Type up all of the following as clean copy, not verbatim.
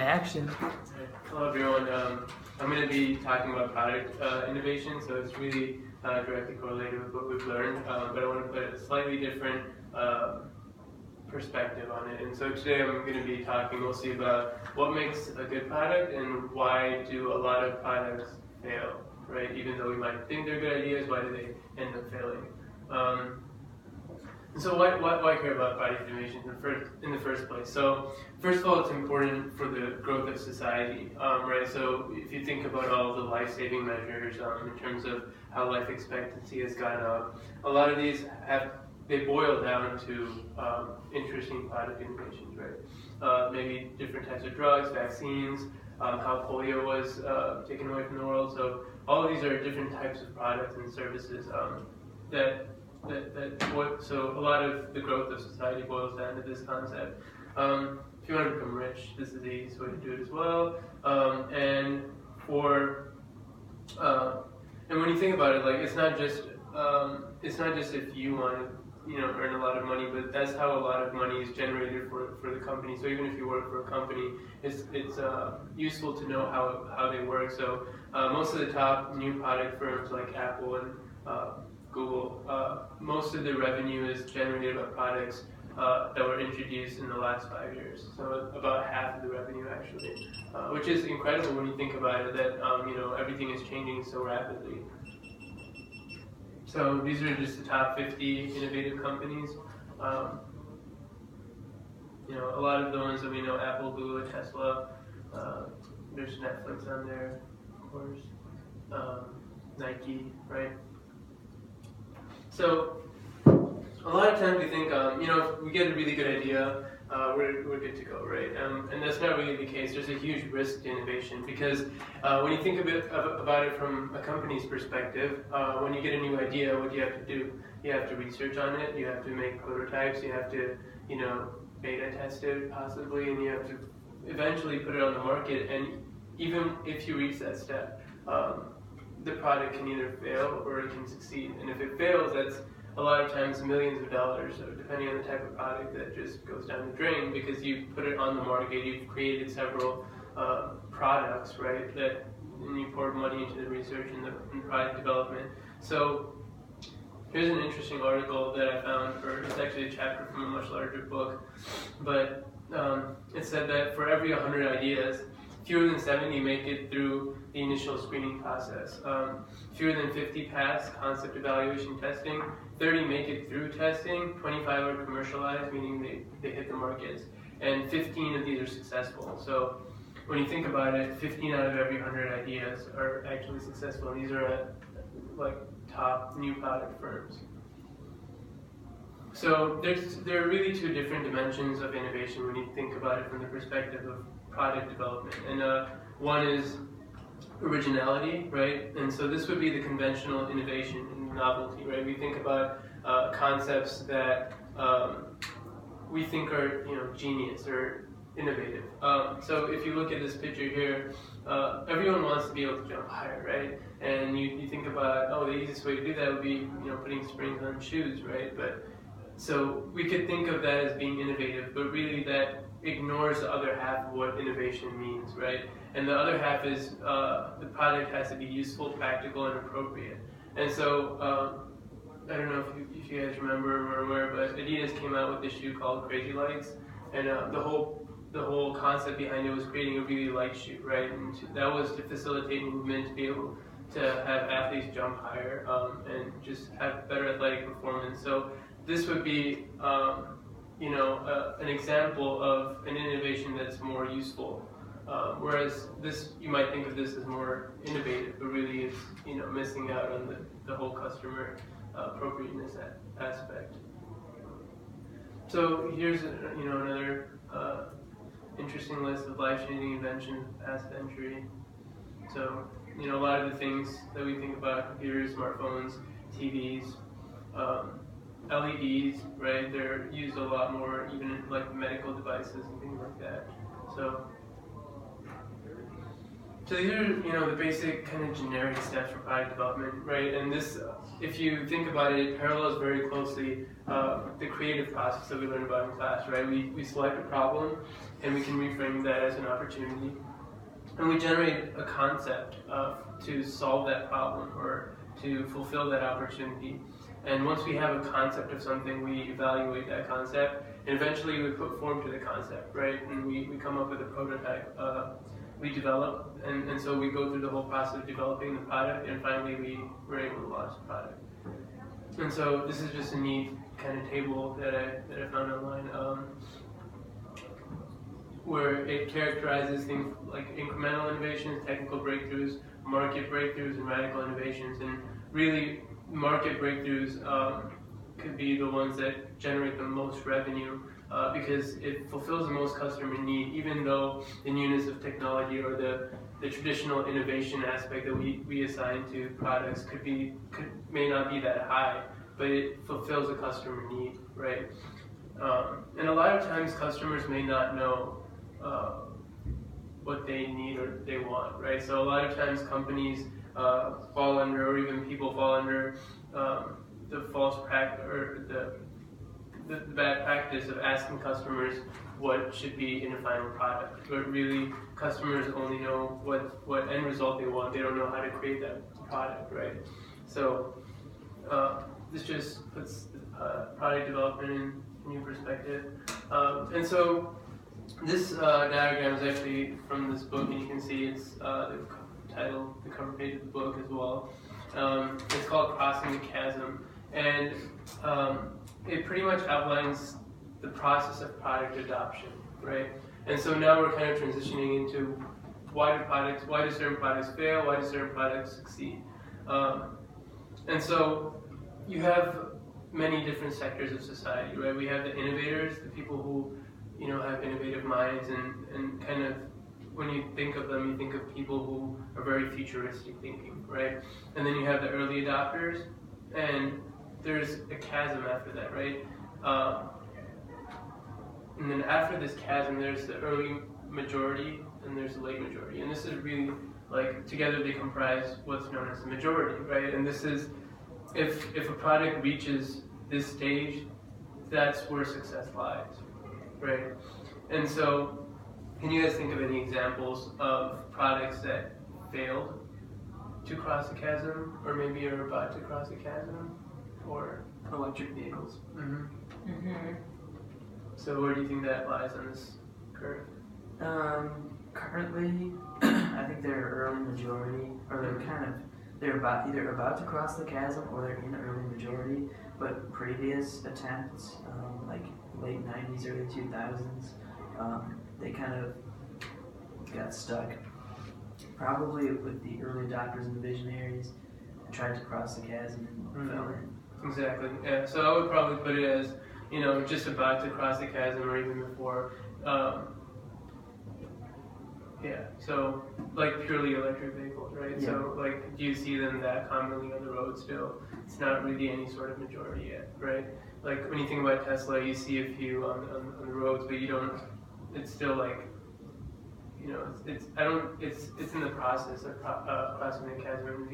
action. Hello everyone. I'm going to be talking about product innovation, so it's really directly correlated with what we've learned, but I want to put a slightly different perspective on it. And so today I'm going to be talking mostly about what makes a good product and why do a lot of products fail, right? Even though we might think they're good ideas, why do they end up failing? So why care about product innovation in the first place? So first of all, it's important for the growth of society, right? So if you think about all the life-saving measures in terms of how life expectancy has gone up, a lot of these they boil down to interesting product innovations, right? Maybe different types of drugs, vaccines, how polio was taken away from the world. So all of these are different types of products and services so a lot of the growth of society boils down to this concept. If you want to become rich, this is the easiest way to do it as well. And when you think about it, like it's not just if you want to earn a lot of money, but that's how a lot of money is generated for the company. So even if you work for a company, it's useful to know how they work. So most of the top new product firms like Apple and Google, most of the revenue is generated by products that were introduced in the last 5 years. So about half of the revenue actually, which is incredible when you think about it, that everything is changing so rapidly. So these are just the top 50 innovative companies. A lot of the ones that we know, Apple, Google, Tesla, there's Netflix on there, of course, Nike, right? So a lot of times we think, if we get a really good idea, we're good to go, right? And that's not really the case. There's a huge risk to innovation because when you think about it from a company's perspective, when you get a new idea, what do you have to do? You have to research on it, you have to make prototypes, you have to, beta test it possibly, and you have to eventually put it on the market. And even if you reach that step, the product can either fail or it can succeed. And if it fails, that's a lot of times millions of dollars, depending on the type of product, that just goes down the drain because you put it on the market, you've created several products, right, and you pour money into the research and the product development. So here's an interesting article that I found, it's actually a chapter from a much larger book, but it said that for every 100 ideas, fewer than 70 make it through the initial screening process. Fewer than 50 pass concept evaluation testing. 30 make it through testing. 25 are commercialized, meaning they hit the markets. And 15 of these are successful. So when you think about it, 15 out of every 100 ideas are actually successful. And these are at top new product firms. So there are really two different dimensions of innovation when you think about it from the perspective of product development. And one is originality, right? And so this would be the conventional innovation and novelty, right? We think about concepts that we think are, genius or innovative. So if you look at this picture here, everyone wants to be able to jump higher, right? And you think about, the easiest way to do that would be, putting springs on shoes, right? So we could think of that as being innovative, but really that ignores the other half of what innovation means, right? And the other half is the product has to be useful, practical, and appropriate. And so I don't know if you guys remember or aware, but Adidas came out with this shoe called Crazy Lights, and the whole concept behind it was creating a really light shoe, right? And that was to facilitate movement, to be able to have athletes jump higher and just have better athletic performance. So this would be an example of an innovation that's more useful, whereas this, you might think of this as more innovative, but really it's missing out on the whole customer appropriateness aspect. So here's another interesting list of life-changing inventions past century. So a lot of the things that we think about: computers, smartphones, TVs. LEDs, right? They're used a lot more, even in medical devices and things like that. So these are, the basic kind of generic steps for product development, right? And this, if you think about it, it parallels very closely the creative process that we learned about in class, right? We select a problem, and we can reframe that as an opportunity. And we generate a concept to solve that problem or to fulfill that opportunity. And once we have a concept of something, we evaluate that concept, and eventually we put form to the concept, right? And we come up with a prototype. We develop, and so we go through the whole process of developing the product, and finally we're able to launch the product. And so this is just a neat kind of table that I found online, where it characterizes things like incremental innovations, technical breakthroughs, market breakthroughs, and radical innovations. And really, market breakthroughs could be the ones that generate the most revenue because it fulfills the most customer need, even though the newness of technology or the traditional innovation aspect that we assign to products may not be that high, but it fulfills a customer need, right? And a lot of times customers may not know what they need or they want, right? So a lot of times companies fall under, or even people fall under the false practice or the bad practice of asking customers what should be in a final product. But really, customers only know what end result they want. They don't know how to create that product, right? So this just puts product development in new perspective. And so this diagram is actually from this book, and you can see it's the title, the cover page of the book as well. It's called Crossing the Chasm, and it pretty much outlines the process of product adoption, right? And so now we're kind of transitioning into why do certain products fail, why do certain products succeed? And so you have many different sectors of society, right? We have the innovators, the people who have innovative minds, and kind of when you think of them, you think of people who are very futuristic thinking, right? And then you have the early adopters, and there's a chasm after that, right? And then after this chasm, there's the early majority, and there's the late majority. And this is really, like, together they comprise what's known as the majority, right? And this is, if a product reaches this stage, that's where success lies, right? And so, can you guys think of any examples of products that failed to cross the chasm, or maybe are about to cross the chasm, or electric vehicles? Mm-hmm. Mm-hmm. So where do you think that lies on this curve? Currently, I think they're early majority, or they're either about to cross the chasm or they're in early majority. But previous attempts, like late 90s, early 2000s, they kind of got stuck. Probably with the early adopters and the visionaries, tried to cross the chasm and fell in. Exactly. Yeah. So I would probably put it as, just about to cross the chasm or even before. Yeah. So like purely electric vehicles, right? Yeah. So like, do you see them that commonly on the road still? It's not really any sort of majority yet, right? Like when you think about Tesla, you see a few on the roads, but you don't. It's still like, it's in the process of crossing the chasm.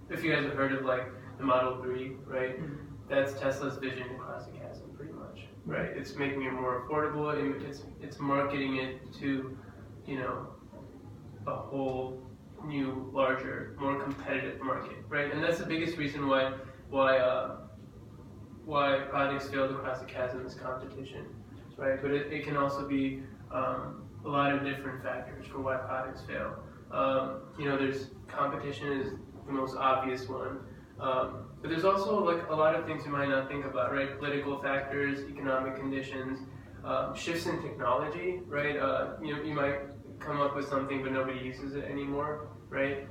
If you guys have heard of like the Model 3, right? Mm-hmm. That's Tesla's vision to cross the chasm, pretty much, right? It's making it more affordable. It's marketing it to, a whole new, larger, more competitive market, right? And that's the biggest reason why products fail to cross the chasm is competition, right? But it can also be a lot of different factors for why products fail. There's competition is the most obvious one. But there's also like a lot of things you might not think about, right? Political factors, economic conditions, shifts in technology, right? You might come up with something but nobody uses it anymore, right?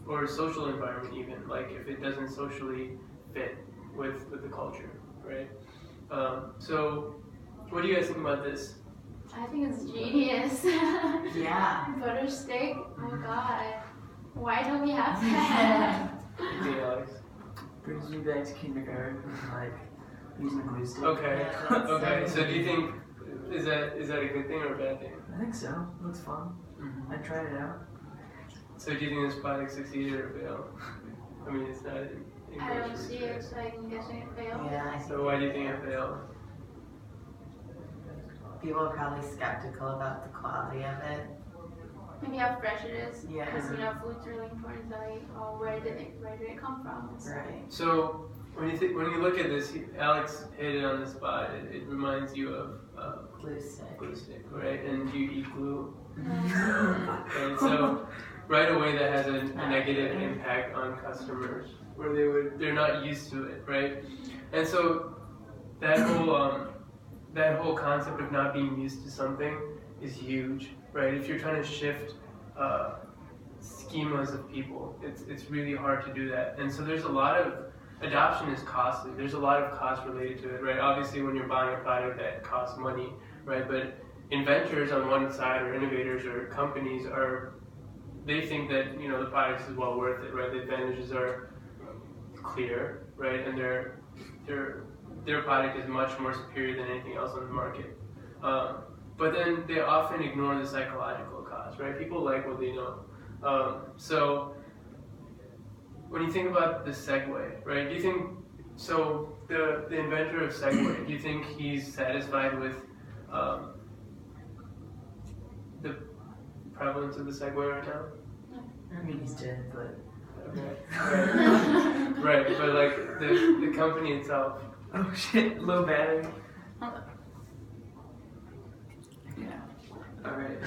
Or social environment even, like if it doesn't socially fit with the culture, right? So what do you guys think about this? I think it's genius. Yeah. Butter stick? Oh god. Why don't we have that? Anything, Alex? Brings me back to kindergarten, like using glue stick. Okay. Yeah, Okay. So do you think is that a good thing or a bad thing? I think so. Looks fun. Mm-hmm. I tried it out. So do you think this product succeeded or failed? I mean, it's not. I don't see it, so I'm guessing it failed. Yeah. So why do you think it failed? people are probably skeptical about the quality of it. Maybe how fresh it is. Yeah. Because food's really important. So like, oh, where did it come from? And stuff. Right. So when you look at this, Alex hit it on the spot. It reminds you of Glue stick. glue stick, right? And you eat glue, Mm. and so right away that has a negative impact on customers, where they're not used to it, right? And so that whole concept of not being used to something is huge, right? If you're trying to shift schemas of people, it's really hard to do that. And so there's a lot of adoption is costly. There's a lot of cost related to it, right? Obviously, when you're buying a product that costs money, right? But inventors on one side, or innovators, or companies they think that the product is well worth it, right? The advantages are clear, right? And their product is much more superior than anything else on the market. But then they often ignore the psychological cost, right? People like what they know. So when you think about the Segway, right? Do you think the inventor of Segway? Do you think he's satisfied with the prevalence of the Segway right now? I mean, he's dead, but Okay. Right, but like the company itself. oh shit, low battery. Yeah. All right.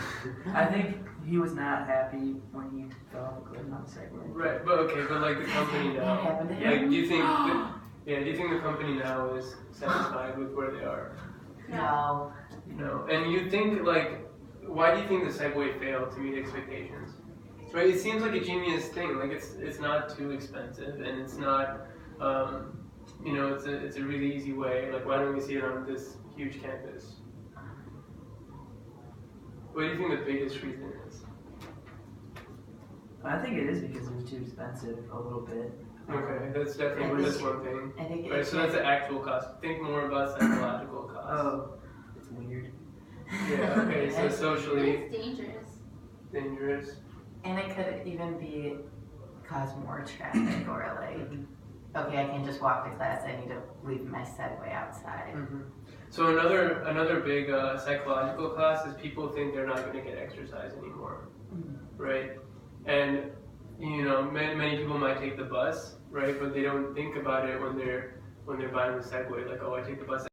I think he was not happy when he fell off a cliff on the Segway. Right, but like the company That now. happened to Like, him? do you think the company now is satisfied with where they are? No. No. And you think why do you think the Segway failed to meet expectations? Right, it seems like a genius thing. Like it's not too expensive, and it's not, it's a really easy way. Like, why don't we see it on this huge campus? What do you think the biggest reason is? I think it is because it was too expensive a little bit. Okay, that's definitely that's one thing. I think Right, so that's the actual cost. Think more about psychological costs. Oh, it's weird. Yeah. Okay. So socially It's dangerous. dangerous. And it could even be cause more traffic or like, okay, I can just walk to class. I need to leave my Segway outside. Mm-hmm. So another big psychological cost is people think they're not going to get exercise anymore, right? And many people might take the bus, right? But they don't think about it when they're buying the Segway. Like, oh, I take the bus.